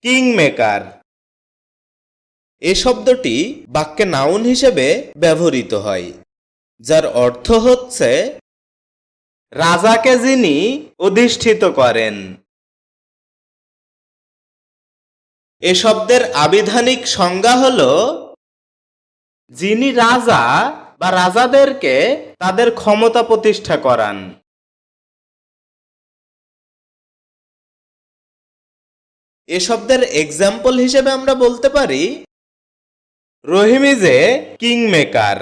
King maker. এ শব্দটি বাক্যে noun হিসেবে ব্যবহৃত হয়, যার অর্থ হচ্ছে রাজাকে যিনি অধিষ্ঠিত করেন। এ শব্দের আবিধানিক সংজ্ঞা হল যিনি রাজা বা রাজাদেরকে তাদের ক্ষমতা প্রতিষ্ঠা করান। এ শব্দের এক্সাম্পল হিসেবে আমরা বলতে পারি রহিম ইজ এ কিং মেকার।